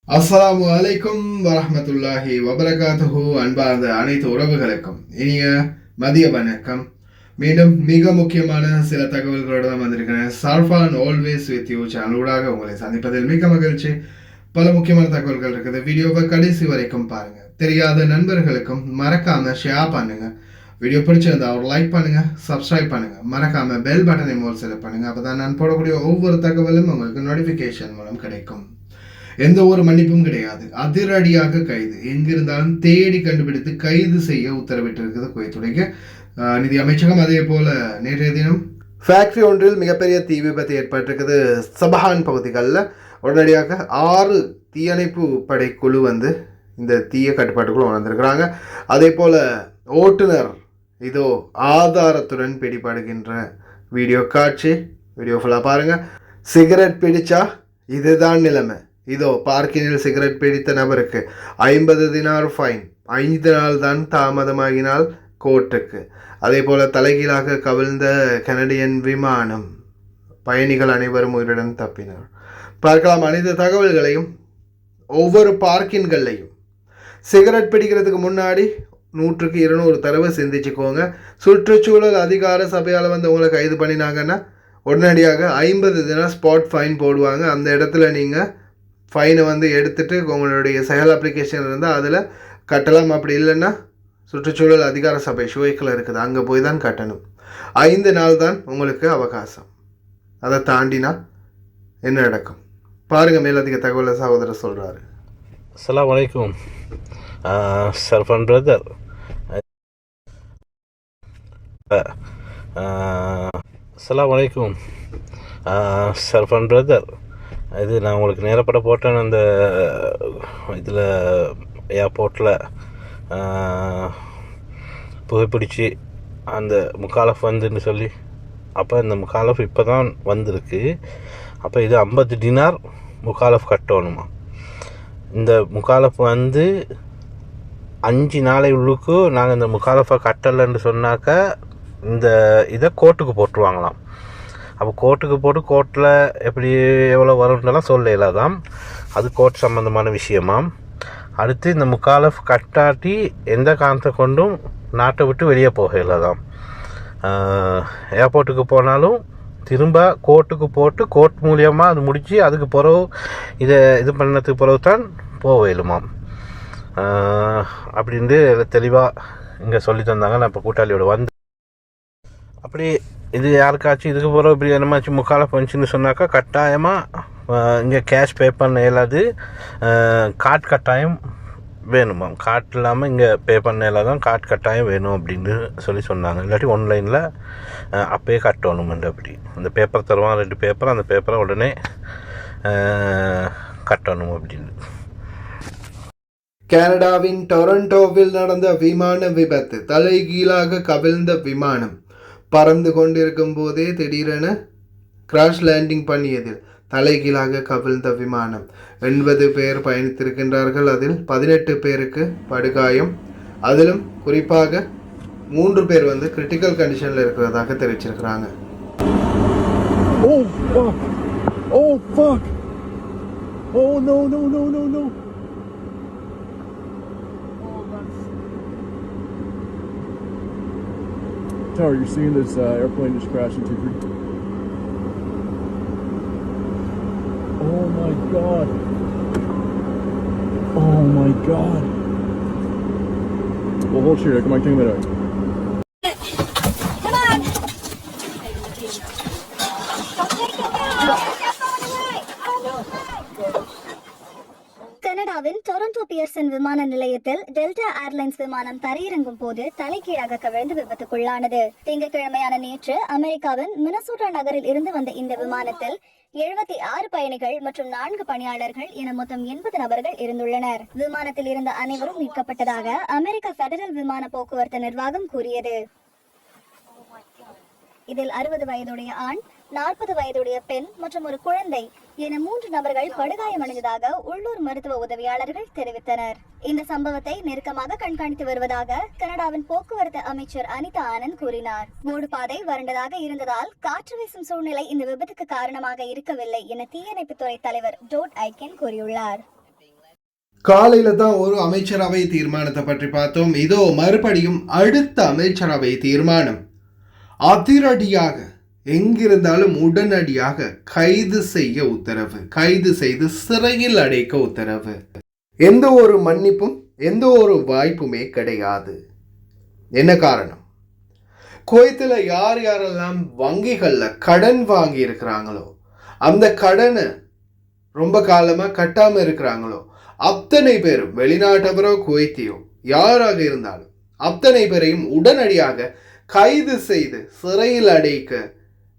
அஸ்ஸலாமு அலைக்கும் வரஹ்மத்துல்லாஹி வபரகாத்துஹு. அன்பார்ந்த அனைத்து உறவுகளுக்கும் இனிய மதிய வணக்கம். மீண்டும் மிக முக்கியமான சில தகவல்களோடு தான் வந்திருக்கிறேன். சார்ஃபான் ஆல்வேஸ் வித் யூ சேனலூடாக உங்களை சந்திப்பதில் மிக மகிழ்ச்சி. பல முக்கியமான தகவல்கள் இருக்குது. வீடியோவை கடைசி வரைக்கும் பாருங்க. தெரியாத நண்பர்களுக்கும் மறக்காம ஷேர் பண்ணுங்க. வீடியோ பிடிச்சிருந்தா ஒரு லைக் பண்ணுங்க, சப்ஸ்கிரைப் பண்ணுங்க, மறக்காம பெல் பட்டனை மோல் செலக்ட் பண்ணுங்க. அப்பதான் நான் போடக்கூடிய ஒவ்வொரு தகவலும் உங்களுக்கு நோட்டிபிகேஷன் மூலம் கிடைக்கும். எந்த ஒரு மன்னிப்பும் கிடையாது. அதிரடியாக கைது, எங்கிருந்தாலும் தேடி கண்டுபிடித்து கைது செய்ய உத்தரவிட்டிருக்கிறது குவைத்துடைய நிதி அமைச்சகம். அதே போல நேற்றைய தினம் ஃபேக்டரி ஒன்றில் மிகப்பெரிய தீ விபத்து ஏற்பட்டிருக்குது சபஹான் பகுதிகளில். உடனடியாக 6 தீயணைப்பு படை குழு இந்த தீய கட்டுப்பாட்டுக்குள்ள உணர்ந்திருக்கிறாங்க. அதே போல ஓட்டுநர் இதோ ஆதாரத்துடன் பிடிபடுகின்ற வீடியோ காட்சி. வீடியோ ஃபுல்லாக பாருங்க. சிகரெட் பிடிச்சா இதுதான் நிலைமை. இதோ பார்க்கினில் சிகரெட் பிடித்த நபருக்கு 50 தினார் ஃபைன், 5 நாள் தான் தாமதமாகினால் கோர்ட்டுக்கு. அதே போல தலைகீழாக கவிழ்ந்த கனடியன் விமானம், பயணிகள் அனைவரும் உயிருடன் தப்பினர். பார்க்கலாம் அனைத்து தகவல்களையும். ஒவ்வொரு பார்க்கின்கள்லையும் சிகரெட் பிடிக்கிறதுக்கு முன்னாடி 100க்கு 200 தடவை சிந்திச்சுக்கோங்க. சுற்றுச்சூழல் அதிகார சபையால் உங்களை கைது பண்ணினாங்கன்னா உடனடியாக 50 தினம் ஸ்பாட் ஃபைன் போடுவாங்க. அந்த இடத்துல நீங்கள் ஃபைனை எடுத்துகிட்டு உங்களுடைய செயல் அப்ளிகேஷன் இருந்தால் அதில் கட்டலாம். அப்படி இல்லைன்னா சுற்றுச்சூழல் அதிகார சபை ஷுவைக்கில் இருக்குது, அங்கே போய் தான் கட்டணும். 5 நாள் தான் உங்களுக்கு அவகாசம். அதை தாண்டினா என்ன நடக்கும் பாருங்கள். மேலதிக தகவலை சகோதரர் சொல்கிறாரு. அஸ்ஸலாமு அலைக்கும் சர்ஃபான் பிரதர். அஸ்ஸலாமு அலைக்கும் சர்ஃபான் பிரதர். இது நான் உங்களுக்கு நேரப்பட போட்டேன் அந்த இதில் ஏர்போர்ட்டில் புகைப்பிடிச்சி அந்த முக்காலஃப் வந்துன்னு சொல்லி. அப்போ இந்த முக்காலஃப் இப்போ தான் வந்திருக்கு. அப்போ இது 50 டினார் முக்காலஃப் கட்டணுமா. இந்த முக்காலஃப் 5 நாளை உள்ளுக்கு நாங்கள் இந்த முக்காலஃபை கட்டலைன்னு சொன்னாக்கா இந்த இதை கோர்ட்டுக்கு போட்டுருவாங்களாம். அப்போ கோர்ட்டுக்கு போட்டு கோர்ட்டில் எப்படி எவ்வளோ வரும்ன்றலாம் சொல்லலாம். அது கோர்ட் சம்மந்தமான விஷயமாம். அடுத்து இந்த முக்காலஃப் கட்டாட்டி எந்த காரணத்தை கொண்டும் நாட்டை விட்டு வெளியே போகலாம். ஏர்போர்ட்டுக்கு போனாலும் திரும்ப கோர்ட்டுக்கு போட்டு கோர்ட் மூலியமாக அது முடித்து அதுக்கு பிறகு இது பண்ணதுக்கு பிறகு தான் போகலுமாம். அப்படின்ட்டு தெளிவாக இங்கே சொல்லி தந்தாங்க. நான் இப்போ கூட்டாளியோட அப்படி இது யாருக்காச்சும் இதுக்கு பிறகு இப்படி என்னமாச்சும் முக்காலஃப் வந்துச்சுன்னு சொன்னாக்கா கட்டாயமாக இங்கே கேஷ் பே பண்ண இயலாது. கார்டு கட்டாயம் வேணுமாம். கார்டு இல்லாமல் இங்கே பே பண்ண இயலாதான். கார்டு கட்டாயம் வேணும் அப்படின்னு சொன்னாங்க. இல்லாட்டி ஆன்லைனில் அப்பயே கட்டணுமெண்டு. அப்படி அந்த பேப்பர் தருவான், 2 பேப்பர். அந்த பேப்பரை உடனே கட்டணும் அப்படின்னு. கனடாவின் டொரண்டோவில் நடந்த விமான விபத்து. தலைகீழாக கவிழ்ந்த விமானம் பறந்து கொண்டிருக்கும் போதே திடீரென கிராஷ் லேண்டிங் பண்ணியதில் தலைகீழாக கவிழ்ந்த விமானம். 80 பேர் பயணித்திருக்கின்றார்கள். அதில் 18 பேருக்கு படுகாயம். அதிலும் குறிப்பாக 3 பேர் கிரிட்டிக்கல் கண்டிஷனில் இருக்கிறதாக தெரிவிச்சிருக்கிறாங்க. Tower, you're seeing this airplane just crash into you. Oh my god. Oh my god. Well, hold shit. Come on, take me there. Come on. கனடாவின் டொரண்டோ பியர்சன் விமான நிலையத்தில் டெல்டா ஏர்லைன்ஸ் விமானம் தரையிறங்கும் போது தலைகீழாக கவிழ்ந்து விபத்துக்குள்ளானது. திங்கட்கிழமையான நேற்று அமெரிக்காவின் மினசோட்டா நகரில் இருந்து வந்த இந்த விமானத்தில் 76 பயணிகள் மற்றும் 4 பணியாளர்கள் என மொத்தம் 80 நபர்கள் இருந்துள்ளனர். விமானத்தில் இருந்த அனைவரும் மீட்கப்பட்டதாக அமெரிக்க பெடரல் விமான போக்குவரத்து நிர்வாகம் கூறியது. இதில் 60 வயதுடைய ஆண், 40 வயதுடைய பெண் மற்றும் ஒரு குழந்தை என 3 நபர்கள் படுகாயமடைந்ததாக உள்ளூர் மருத்துவ உதவியாளர்கள் தெரிவித்தனர். இந்த சம்பவத்தை நெருக்கமாக கண்காணித்து வருவதாக கனடாவின் போக்குவரத்து அமைச்சர் அனிதா ஆனந்த் கூறினார். மூடுபாதை வறண்டதாக இருந்ததால் காற்று வீசும் சூழ்நிலை இந்த விபத்துக்கு காரணமாக இருக்கவில்லை என தீயணைப்புத்துறை தலைவர் டோட் ஐக்கன் கூறியுள்ளார். காலையில தான் ஒரு அமைச்சரவை தீர்மானத்தை பற்றி பார்த்தோம். இதோ மறுபடியும் அடுத்த அமைச்சரவை தீர்மானம். அதிரடியாக எங்கிருந்தாலும் உடனடியாக கைது செய்ய உத்தரவு, கைது செய்து சிறையில் அடைக்க உத்தரவு. எந்த ஒரு மன்னிப்பும் எந்த ஒரு வாய்ப்புமே கிடையாது. என்ன காரணம்? குவைத்தில் யார் யாரெல்லாம் வங்கிகளில் கடன் வாங்கி இருக்கிறாங்களோ, அந்த கடனை ரொம்ப காலமாக கட்டாமல் இருக்கிறாங்களோ அத்தனை பேரும், வெளிநாட்டவரோ குவைத்தியோ யாராக இருந்தாலும் அத்தனை பேரையும் உடனடியாக கைது செய்து சிறையில் அடைக்க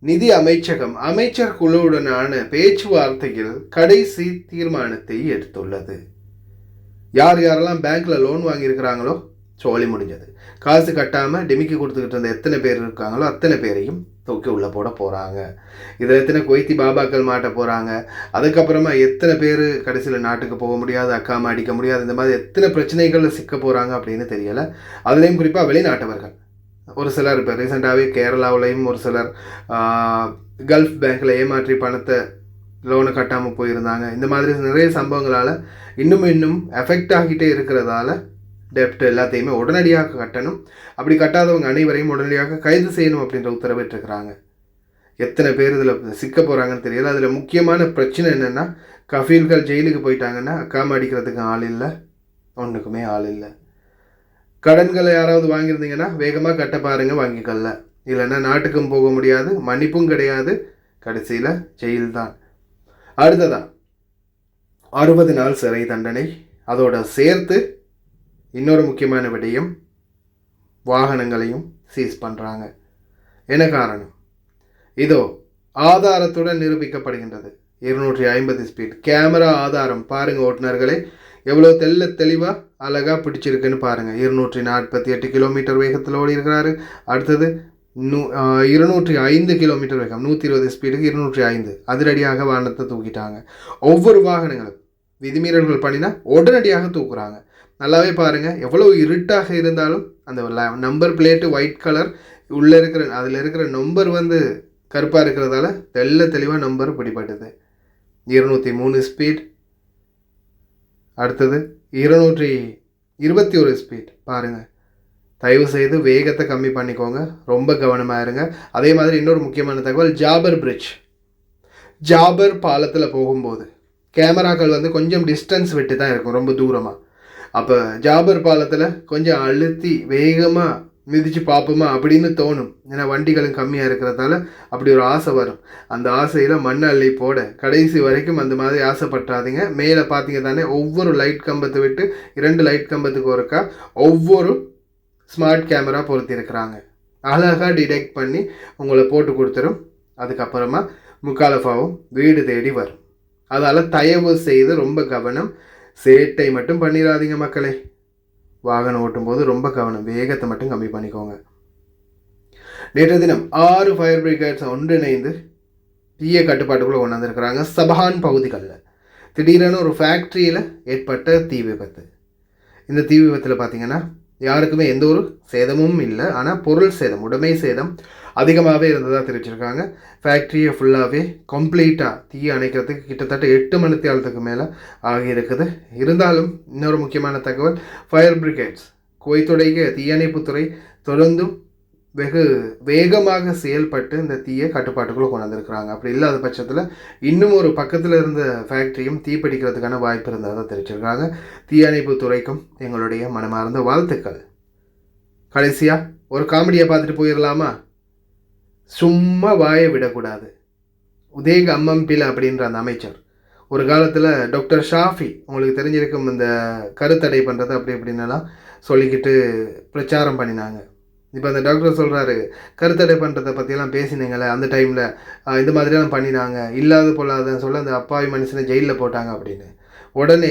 நிதி அமைச்சகம் அமைச்சர் குழுவுடனான பேச்சுவார்த்தையில் கடைசி தீர்மானத்தை எடுத்துள்ளது. யார் யாரெல்லாம் பேங்க்ல லோன் வாங்கியிருக்கிறாங்களோ சோழி முடிஞ்சது. காசு கட்டாமல் டிமிக்கி கொடுத்துக்கிட்டு இருந்த எத்தனை பேர் இருக்காங்களோ அத்தனை பேரையும் தூக்கி உள்ளே போட போகிறாங்க. இதில் எத்தனை குவைத்தி பாபாக்கள் மாட்ட போகிறாங்க. அதுக்கப்புறமா எத்தனை பேர் கடைசியில் நாட்டுக்கு போக முடியாது, அக்காம அடிக்க முடியாது, இந்த மாதிரி எத்தனை பிரச்சனைகளில் சிக்க போகிறாங்க அப்படின்னு தெரியலை. அதுலேயும் குறிப்பாக வெளிநாட்டவர்கள் ஒரு சிலர், இப்போ ரீசெண்டாகவே கேரளாவிலையும் ஒரு சிலர் கல்ஃப் பேங்க்கில் ஏமாற்றி பணத்தை லோனை கட்டாமல் போயிருந்தாங்க. இந்த மாதிரி நிறைய சம்பவங்களால் இன்னும் எஃபெக்ட் ஆகிட்டே இருக்கிறதால டெப்ட் எல்லாத்தையுமே உடனடியாக கட்டணும். அப்படி கட்டாதவங்க அனைவரையும் உடனடியாக கைது செய்யணும் அப்படின்ற உத்தரவிட்டிருக்கிறாங்க. எத்தனை பேர் இதில் சிக்க போகிறாங்கன்னு தெரியல. அதில் முக்கியமான பிரச்சனை என்னென்னா, கஃபீல்கள் ஜெயிலுக்கு போயிட்டாங்கன்னா அக்காம அடிக்கிறதுக்கு ஆள் இல்லை, ஒன்றுக்குமே ஆள் இல்லை. கடன்களை யாராவது வாங்கியிருந்தீங்கன்னா வேகமாக கட்ட பாருங்க வங்கிக்கல்ல, இல்லைன்னா நாட்டுக்கும் போக முடியாது, மன்னிப்பும் கிடையாது, கடைசியில் ஜெயில் தான். அடுத்ததான் 60 நாள் சிறை தண்டனை. அதோட சேர்த்து இன்னொரு முக்கியமான விடயம், வாகனங்களையும் சீஸ் பண்ணுறாங்க. என்ன காரணம்? இதோ ஆதாரத்துடன் நிரூபிக்கப்படுகின்றது. 250 ஸ்பீட் கேமரா ஆதாரம். பாருங்கள் ஓட்டுநர்களே, எவ்வளோ தெளிவாக அழகாக பிடிச்சிருக்குன்னு பாருங்கள். 248 கிலோமீட்டர் வேகத்தில் ஓடி இருக்கிறாரு. அடுத்தது 205 கிலோமீட்டர் வேகம், 120 ஸ்பீடுக்கு 205 அதிரடியாக வாகனத்தை தூக்கிட்டாங்க. ஒவ்வொரு வாகனங்களும் விதிமீறல்கள் பண்ணினா உடனடியாக தூக்குறாங்க. நல்லாவே பாருங்கள், எவ்வளோ இருட்டாக இருந்தாலும் அந்த நம்பர் பிளேட்டு ஒயிட் கலர், உள்ளே இருக்கிற அதில் இருக்கிற நம்பர் கருப்பாக இருக்கிறதால தெளிவாக நம்பர் பிடிபட்டது. 203 ஸ்பீட். அடுத்தது 221 ஸ்பீட். பாருங்கள், தயவு செய்து வேகத்தை கம்மி பண்ணிக்கோங்க, ரொம்ப கவனமாக இருங்க. அதே மாதிரி இன்னொரு முக்கியமான தகவல், ஜாபர் பாலத்தில் போகும்போது கேமராக்கள் கொஞ்சம் டிஸ்டன்ஸ் விட்டு தான் இருக்கும், ரொம்ப தூரமாக. அப்போ ஜாபர் பாலத்தில் கொஞ்சம் அழுத்தி வேகமாக மிதித்து பார்ப்போமா அப்படின்னு தோணும். ஏன்னா வண்டிகளும் கம்மியாக இருக்கிறதால அப்படி ஒரு ஆசை வரும். அந்த ஆசையில் மண் அள்ளி போட கடைசி வரைக்கும் அந்த மாதிரி ஆசைப்பட்டாதீங்க. மேலே பார்த்தீங்க தானே, ஒவ்வொரு லைட் கம்பத்தை விட்டு 2 லைட் கம்பத்துக்கு ஒருக்கா ஒவ்வொரு ஸ்மார்ட் கேமரா பொருத்தியிருக்கிறாங்க. அழகாக டிடெக்ட் பண்ணி உங்களை போட்டு கொடுத்துரும். அதுக்கப்புறமா முக்காலஃபாவும் வீடு தேடி வரும். அதால் தயவு செய்து ரொம்ப கவனம், சேட்டை மட்டும் பண்ணிடாதீங்க மக்களே. வாகனம் ஓட்டும்போது ரொம்ப கவனம், வேகத்தை மட்டும் கம்மி பண்ணிக்கோங்க. நேற்று தினம் 6 ஃபயர் பிரிகேட்ஸ் ஒன்றிணைந்து தீய கட்டுப்பாட்டுக்குள்ளே கொண்டு வந்திருக்கிறாங்க. சபஹான் பகுதிகளில் திடீரென ஒரு ஃபேக்ட்ரியில் ஏற்பட்ட தீ விபத்து. இந்த தீ விபத்தில் பார்த்தீங்கன்னா யாருக்குமே எந்த ஒரு சேதமும் இல்லை, ஆனால் பொருள் சேதம், உடைமை சேதம் அதிகமாகவே இருந்ததாக தெரிவிச்சிருக்காங்க. ஃபேக்ட்ரியை ஃபுல்லாகவே கம்ப்ளீட்டாக தீ அணைக்கிறதுக்கு கிட்டத்தட்ட 8 மணி நேரத்துக்கு மேலே ஆகியிருக்குது. இருந்தாலும் இன்னொரு முக்கியமான தகவல், ஃபயர் பிரிகேட்ஸ் குவைத்துடைய தீயணைப்புத்துறை தொடர்ந்தும் வெகு வேகமாக செயல்பட்டு இந்த தீயை கட்டுப்பாட்டுக்குள்ளே கொண்டு வந்திருக்கிறாங்க. அப்படி இல்லாத பட்சத்தில் இன்னும் ஒரு பக்கத்தில் இருந்த ஃபேக்ட்ரியும் தீப்பிடிக்கிறதுக்கான வாய்ப்பு இருந்ததாக தெரிவிச்சிருக்காங்க. தீயணைப்புத்துறைக்கும் எங்களுடைய மனமார்ந்த வாழ்த்துக்கள். கடைசியாக ஒரு காமெடியை பார்த்துட்டு போயிடலாமா? சும்மா வாயை விடக்கூடாது. உதேக அம்மம்பில அப்படின்ற அந்த அமைச்சர் ஒரு காலத்தில் டாக்டர் ஷாஃபி, உங்களுக்கு தெரிஞ்சிருக்கும், இந்த கருத்தடை பண்ணுறது அப்படி இப்படின்னலாம் சொல்லிக்கிட்டு பிரச்சாரம் பண்ணினாங்க. இப்போ அந்த டாக்டர் சொல்கிறாரு, கருத்தடை பண்ணுறதை பற்றியெல்லாம் பேசினீங்களே அந்த டைமில் இந்த மாதிரியெல்லாம் பண்ணினாங்க, இல்லாத பொல்லாதன்னு சொல்ல அந்த அப்பாவி மனுஷனை ஜெயிலில் போட்டாங்க அப்படின்னு. உடனே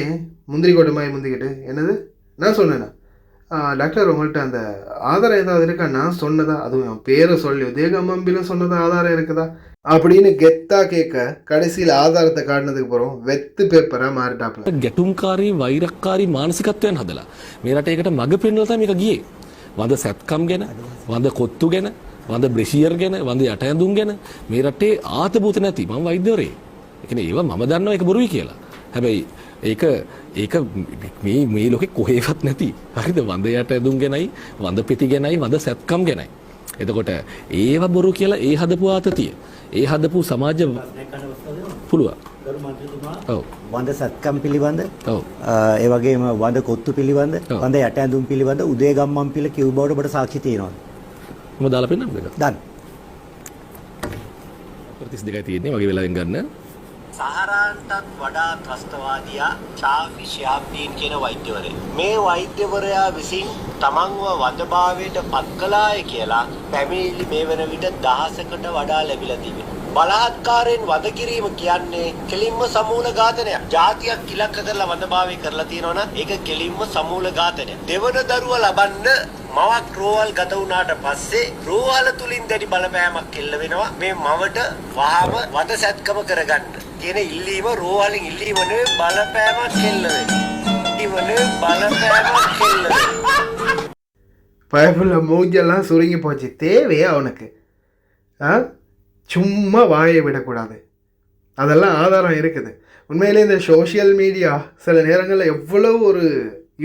முந்திரி கொட்டமாய் முந்திக்கிட்டு, என்னது நான் சொன்னேன்னா டாக்டர் உங்கள்கிட்ட அந்த ஆதாரம் ஏதாவது இருக்கா? நான் சொன்னதா, அதுவும் என் பேரை சொல்லி உதயகம்பம்பில சொன்னதா ஆதாரம் இருக்குதா அப்படின்னு கெத்தா கேட்க கடைசியில் ஆதாரத்தை காட்டினதுக்கு போகிறோம் வெத்து பேப்பராக மாறிட்டாப்ல. ගැටුම්කාරී වෛරක්කාරී මානසිකත්වයන් හදලා මේ රට ඒකට මඟ පෙන්වලා තමයි මේක ගියේ. වඳ සැත්කම් ගැන, වඳ කොත්තු ගැන, වඳ බ්‍රෙෂියර් ගැන, වඳ යට ඇඳුම් ගැන මේ රටේ ආතබූත නැති මම වෛද්‍යවරයෙක්. ඒ කියන්නේ ඒවා මම දන්නවා ඒක බොරුයි කියලා. හැබැයි ඒක ඒක මේ ලෝකෙ කොහෙවත් නැති. හරිද? වඳ යට ඇඳුම් ගැනයි, වඳ පෙති ගැනයි, වඳ සැත්කම් ගැනයි. එතකොට ඒව බොරු කියලා ඒ හදපු ආතතිය, ඒ හදපු සමාජ පුළුවන්. ඔව්. වඳ සත්කම් පිළිබඳ ඔව්. ඒ වගේම වඳ කොත්තු පිළිබඳ ඔව්. වඳ යට ඇඳුම් පිළිබඳ උදේ ගම්මන් පිළ කිව් බවට ඔබට සාක්ෂි තියෙනවද? මම දාලා පෙන්නන්නද ඒක? දන්න. 32යි තියෙන්නේ වගේ වෙලාවෙන් ගන්න. සහරාන්ටත් වඩා ත්‍රස්තවාදියා චාෆි ශියාබ්දීන් කියන වෛද්‍යවරයා. මේ වෛද්‍යවරයා විසින් තමන්ව වඳභාවයට පත් කළාය කියලා පැමිණිලි මේ වන විට 1000කට වඩා ලැබිලා තිබෙනවා. බලහත්කාරයෙන් වඳ කිරීම කියන්නේ කෙලින්ම සමූල ඝාතනයක්. ජාතියක් ඉලක්ක කරලා වඳභාවය කරලා තියෙනවා නම් ඒක කෙලින්ම සමූල ඝාතනයක්. දෙවන දරුවා ලබන්න මවක් රෝහල් ගත වුණාට පස්සේ රෝහල තුලින් දැඩි බලපෑමක් එල්ල වෙනවා මේ මවට වහාම වඳ සැත්කම කරගන්න. කියන ඉල්ලීම රෝහලින් ඉල්ලීම නෙවෙයි බලපෑමක් එල්ල වෙනවා. பயப்புள்ள மூஞ்செல்லாம் சுருங்கி போச்சு. தேவையா அவனுக்கு? சும்மா வாயை விடக்கூடாது. அதெல்லாம் ஆதாரம் இருக்குது. உண்மையிலே இந்த சோஷியல் மீடியா சில நேரங்களில் எவ்வளோ ஒரு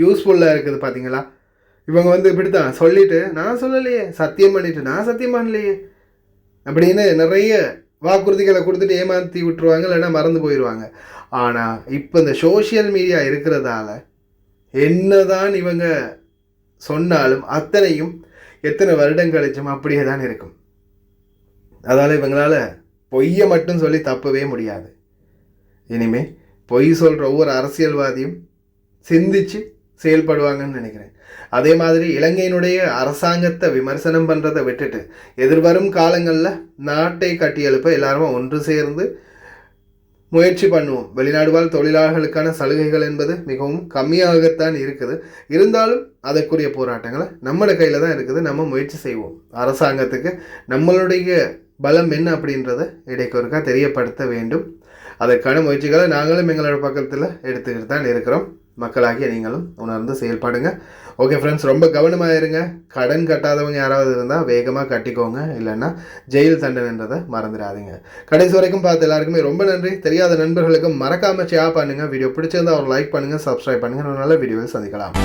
யூஸ்ஃபுல்லாக இருக்குது பார்த்தீங்களா? இவங்க வந்து இப்படி தான் சொல்லிவிட்டு நான் சொல்லலையே, சத்தியம் பண்ணிவிட்டு நான் சத்தியம் பண்ணலையே அப்படின்னு நிறைய வாக்குறுதிகளை கொடுத்துட்டு ஏமாற்றி விட்டுருவாங்க, இல்லைன்னா மறந்து போயிடுவாங்க. ஆனால் இப்போ இந்த சோஷியல் மீடியா இருக்கிறதால என்னதான் இவங்க சொன்னாலும் அத்தனையும் எத்தனை வருடம் கழிச்சும் அப்படியே தான் இருக்கும். அதால் இவங்களால் பொய்யை மட்டும் சொல்லி தப்பவே முடியாது. இனிமே பொய் சொல்கிற ஒவ்வொரு அரசியல்வாதியும் சிந்திச்சு செயல்படுவாங்கன்னு நினைக்கிறேன். அதே மாதிரி இலங்கையினுடைய அரசாங்கத்தை விமர்சனம் பண்ணுறதை விட்டுட்டு எதிர்வரும் காலங்களில் நாட்டை கட்டியெழுப்ப எல்லாருமே ஒன்று சேர்ந்து முயற்சி பண்ணுவோம். வெளிநாடு வாழ் தொழிலாளர்களுக்கான சலுகைகள் என்பது மிகவும் கம்மியாகத்தான் இருக்குது. இருந்தாலும் அதற்குரிய போராட்டங்களை நம்மளோட கையில் தான் இருக்குது. நம்ம முயற்சி செய்வோம். அரசாங்கத்துக்கு நம்மளுடைய பலம் என்ன அப்படின்றத இடைக்கொருக்கா தெரியப்படுத்த வேண்டும். அதற்கான முயற்சிகளை நாங்களும் எங்களோட பக்கத்தில் எடுத்துக்கிட்டு தான் இருக்கிறோம். மக்களாகிய நீங்களும் உணர்ந்து செயல்படுங்க. ஓகே ஃப்ரெண்ட்ஸ், ரொம்ப கவனமாக இருங்க. கடன் கட்டாதவங்க யாராவது இருந்தால் வேகமாக கட்டிக்கோங்க, இல்லைன்னா ஜெயில் தண்டனைன்றதை மறந்துடாதீங்க. கடைசி வரைக்கும் பார்த்து எல்லாருக்குமே ரொம்ப நன்றி. தெரியாத நண்பர்களுக்கும் மறக்காமல் ஷேர் பண்ணுங்கள். வீடியோ பிடிச்சிருந்தா ஒரு லைக் பண்ணுங்கள், சப்ஸ்கிரைப் பண்ணுங்கள். ஒரு நல்ல வீடியோவில் சந்திக்கலாம்.